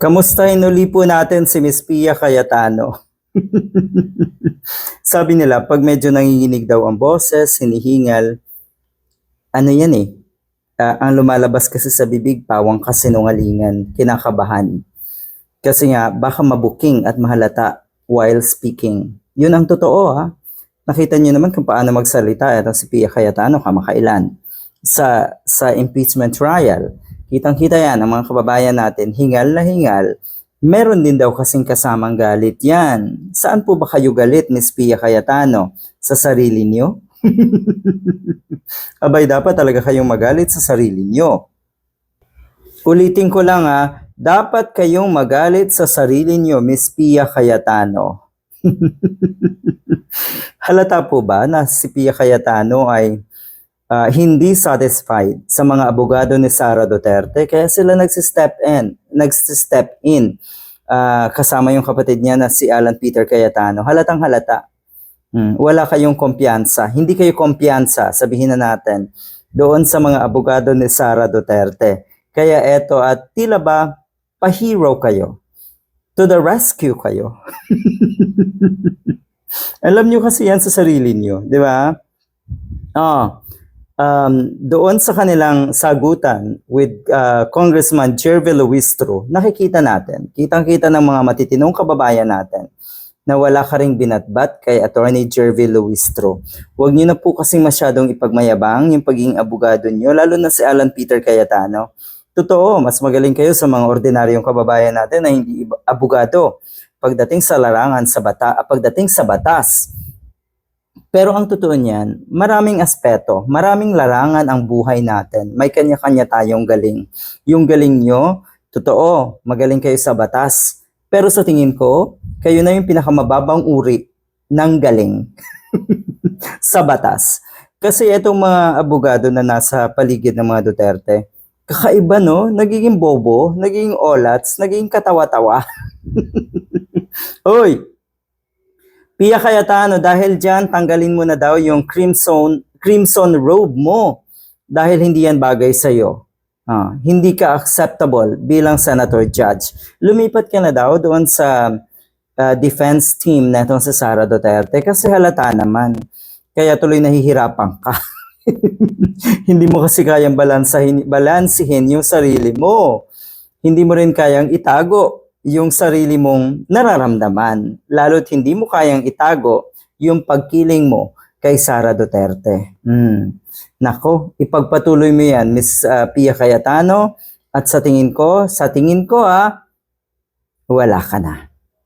Kamustahin uli po natin si Miss Pia Cayetano. Sabi nila, pag medyo nanginginig daw ang boses, hinihingal, ano yan eh, ang lumalabas kasi sa bibig, pawang kasinungalingan, kinakabahan. Kasi nga, baka mabuking at mahalata while speaking. Yun ang totoo ha. Nakita niyo naman kung paano magsalita itong si Pia Cayetano kamakailan. Sa impeachment trial, kitang-kita yan, ang mga kababayan natin, hingal na hingal, meron din daw kasing kasamang galit yan. Saan po ba kayo galit, Miss Pia Cayetano? Sa sarili niyo? Abay, dapat talaga kayong magalit sa sarili niyo. Ulitin ko lang ha, dapat kayong magalit sa sarili niyo, Miss Pia Cayetano. Halata po ba na si Pia Cayetano ay hindi satisfied sa mga abogado ni Sara Duterte, kaya sila nagsistep in. Kasama yung kapatid niya na si Alan Peter Cayetano. Halatang halata. Wala kayong kumpiyansa. Hindi kayo kumpiyansa, sabihin na natin, doon sa mga abogado ni Sara Duterte. Kaya eto, at tila ba pa-hero kayo. To the rescue kayo. Alam nyo kasi yan sa sarili nyo, di ba? Doon sa kanilang sagutan with Congressman Jervy Luistro, nakikita natin, kitang-kita ng mga matitinong kababayan natin na wala ka ring binatbat kay Attorney Jervy Luistro. Huwag niyo na po kasing masyadong ipagmayabang yung pagiging abogado niyo, lalo na si Alan Peter Cayetano. Totoo, mas magaling kayo sa mga ordinaryong kababayan natin na hindi abogado pagdating sa larangan pagdating sa batas. Pero ang totoo niyan, maraming aspeto, maraming larangan ang buhay natin. May kanya-kanya tayong galing. Yung galing nyo, totoo, magaling kayo sa batas. Pero sa tingin ko, kayo na yung pinakamababang uri ng galing sa batas. Kasi itong mga abogado na nasa paligid ng mga Duterte, kakaiba no? Nagiging bobo, nagiging olats, nagiging katawa-tawa. Hoy! Pia Cayetano, dahil dyan, tanggalin mo na daw yung crimson robe mo dahil hindi yan bagay sa'yo. Hindi ka acceptable bilang senator judge. Lumipat ka na daw doon sa defense team na itong sa Sara Duterte kasi halata naman. Kaya tuloy nahihirapan ka. Hindi mo kasi kayang balansihin yung sarili mo. Hindi mo rin kayang itago yung sarili mong nararamdaman. Lalo't hindi mo kayang itago yung pagkiling mo kay Sara Duterte. Nako, ipagpatuloy mo yan, Miss Pia Cayetano. At sa tingin ko, wala ka na.